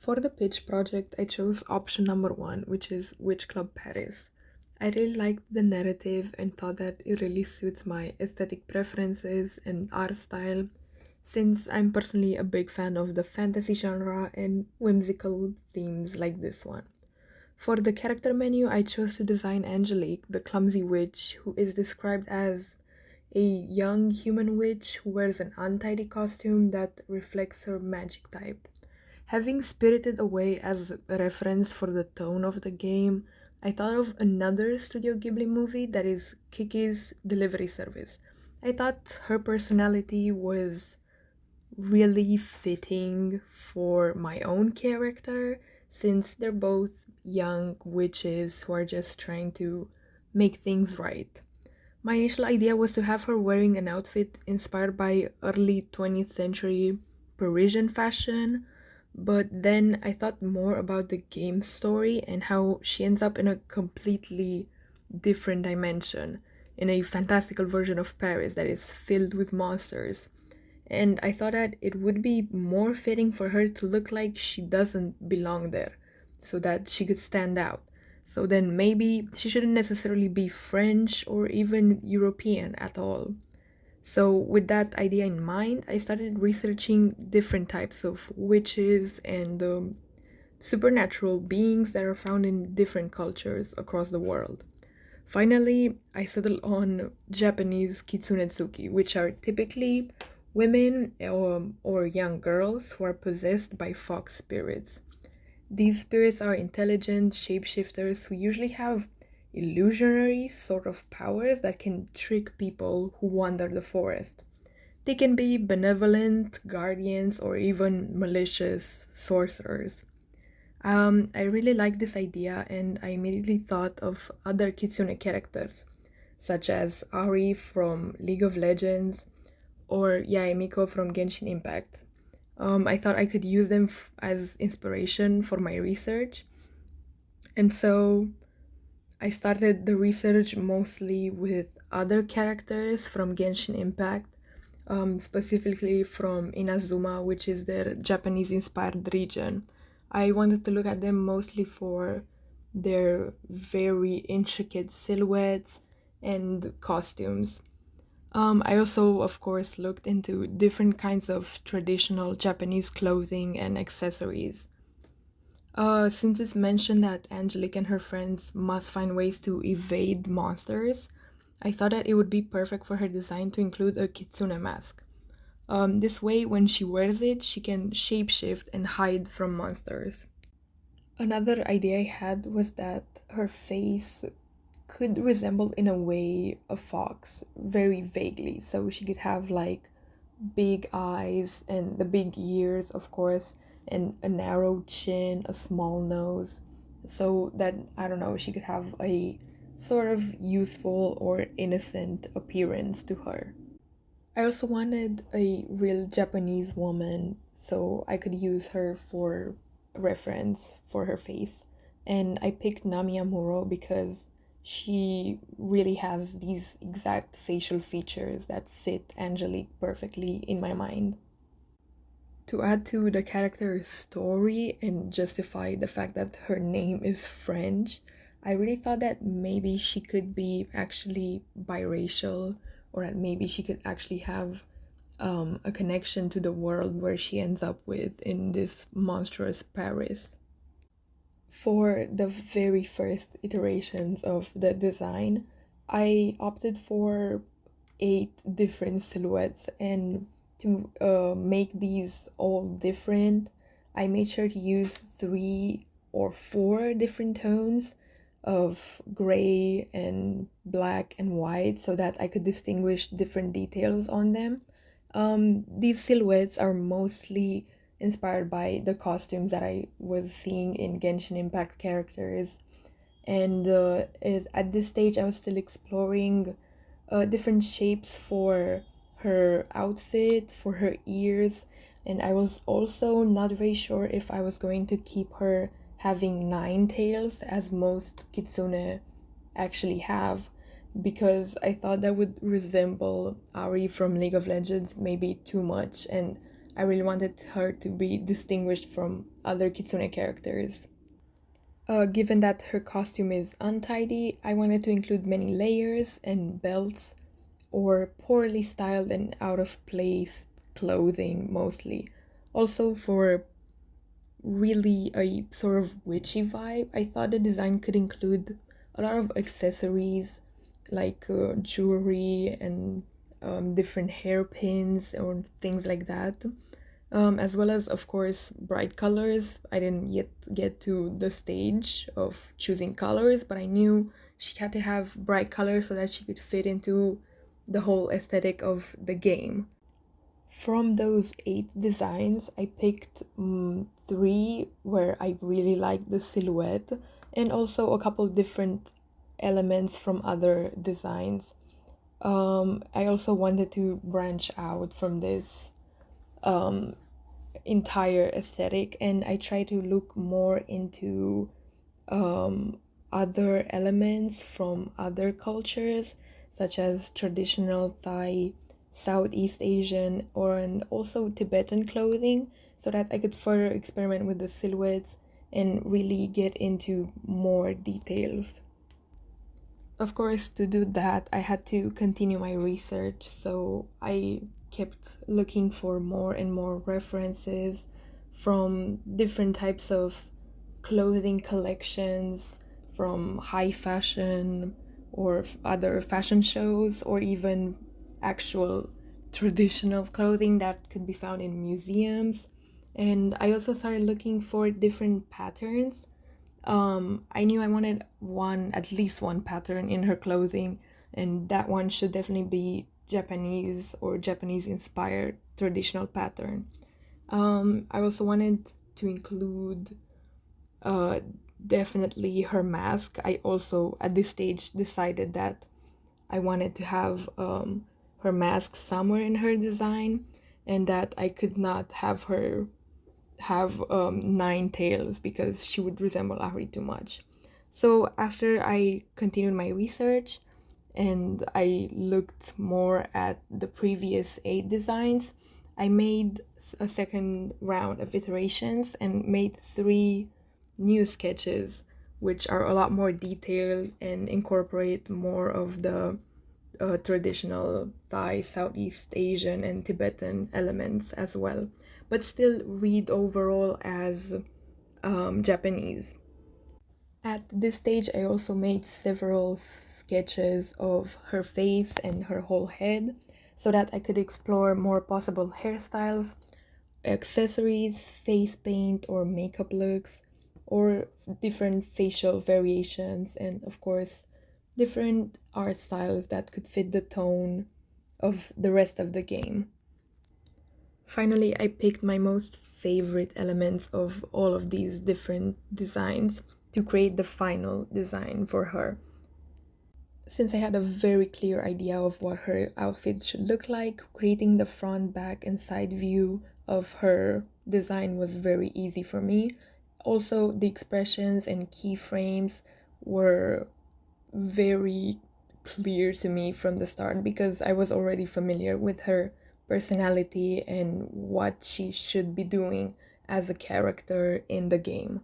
For the pitch project, I chose option number one, which is Witch Club Paris. I really liked the narrative and thought that it really suits my aesthetic preferences and art style, since I'm personally a big fan of the fantasy genre and whimsical themes like this one. For the character menu, I chose to design Angelique, the clumsy witch, who is described as a young human witch who wears an untidy costume that reflects her magic type. Having Spirited Away as a reference for the tone of the game, I thought of another Studio Ghibli movie that is Kiki's Delivery Service. I thought her personality was really fitting for my own character since they're both young witches who are just trying to make things right. My initial idea was to have her wearing an outfit inspired by early 20th century Parisian fashion, but then I thought more about the game's story and how she ends up in a completely different dimension, in a fantastical version of Paris that is filled with monsters. And I thought that it would be more fitting for her to look like she doesn't belong there, so that she could stand out. So then maybe she shouldn't necessarily be French or even European at all. So, with that idea in mind, I started researching different types of witches and supernatural beings that are found in different cultures across the world. Finally, I settled on Japanese kitsunetsuki, which are typically women or young girls who are possessed by fox spirits. These spirits are intelligent shapeshifters who usually have illusionary sort of powers that can trick people who wander the forest. They can be benevolent guardians or even malicious sorcerers. I really like this idea, and I immediately thought of other Kitsune characters, such as Ari from League of Legends or Yaemiko from Genshin Impact. I thought I could use them as inspiration for my research, and so I started the research mostly with other characters from Genshin Impact, specifically from Inazuma, which is their Japanese inspired region. I wanted to look at them mostly for their very intricate silhouettes and costumes. I also, of course, looked into different kinds of traditional Japanese clothing and accessories. Since it's mentioned that Angelique and her friends must find ways to evade monsters, I thought that it would be perfect for her design to include a kitsune mask. This way, when she wears it, she can shapeshift and hide from monsters. Another idea I had was that her face could resemble, in a way, a fox, very vaguely. So she could have like big eyes and the big ears, of course, and a narrow chin, a small nose, so that, I don't know, she could have a sort of youthful or innocent appearance to her. I also wanted a real Japanese woman so I could use her for reference for her face. And I picked Nami Amuro because she really has these exact facial features that fit Angelique perfectly in my mind. To add to the character's story and justify the fact that her name is French, I really thought that maybe she could be actually biracial, or that maybe she could actually have a connection to the world where she ends up with in this monstrous Paris. For the very first iterations of the design, I opted for 8 different silhouettes, and to make these all different, I made sure to use 3 or 4 different tones of gray and black and white so that I could distinguish different details on them. These silhouettes are mostly inspired by the costumes that I was seeing in Genshin Impact characters, and at this stage I was still exploring different shapes for her outfit, for her ears, and I was also not very sure if I was going to keep her having 9 tails as most kitsune actually have, because I thought that would resemble Ari from League of Legends maybe too much, and I really wanted her to be distinguished from other Kitsune characters. Given that her costume is untidy, I wanted to include many layers and belts or poorly styled and out of place clothing mostly. Also, for really a sort of witchy vibe, I thought the design could include a lot of accessories like jewelry and different hairpins or things like that. As well as, of course, bright colors. I didn't yet get to the stage of choosing colors, but I knew she had to have bright colors so that she could fit into the whole aesthetic of the game. From those 8 designs, I picked three where I really liked the silhouette and also a couple different elements from other designs. I also wanted to branch out from this um, entire aesthetic, and I try to look more into um, other elements from other cultures, such as traditional Thai, Southeast Asian, or and also Tibetan clothing, so that I could further experiment with the silhouettes and really get into more details. Of course, to do that, I had to continue my research, so I kept looking for more and more references from different types of clothing collections, from high fashion or other fashion shows, or even actual traditional clothing that could be found in museums. And I also started looking for different patterns. I knew I wanted at least one pattern in her clothing, and that one should definitely be Japanese or Japanese inspired traditional pattern. I also wanted to include uh, definitely her mask. I also, at this stage, decided that I wanted to have her mask somewhere in her design, and that I could not have her have 9 tails because she would resemble Ahri too much. So after I continued my research and I looked more at the previous 8 designs, I made a second round of iterations and made 3 new sketches, which are a lot more detailed and incorporate more of the traditional Thai, Southeast Asian, and Tibetan elements as well, but still read overall as Japanese. At this stage, I also made several sketches of her face and her whole head so that I could explore more possible hairstyles, accessories, face paint, or makeup looks, or different facial variations, and of course, different art styles that could fit the tone of the rest of the game. Finally, I picked my most favorite elements of all of these different designs to create the final design for her. Since I had a very clear idea of what her outfit should look like, creating the front, back, and side view of her design was very easy for me. Also, the expressions and keyframes were very clear to me from the start because I was already familiar with her personality and what she should be doing as a character in the game.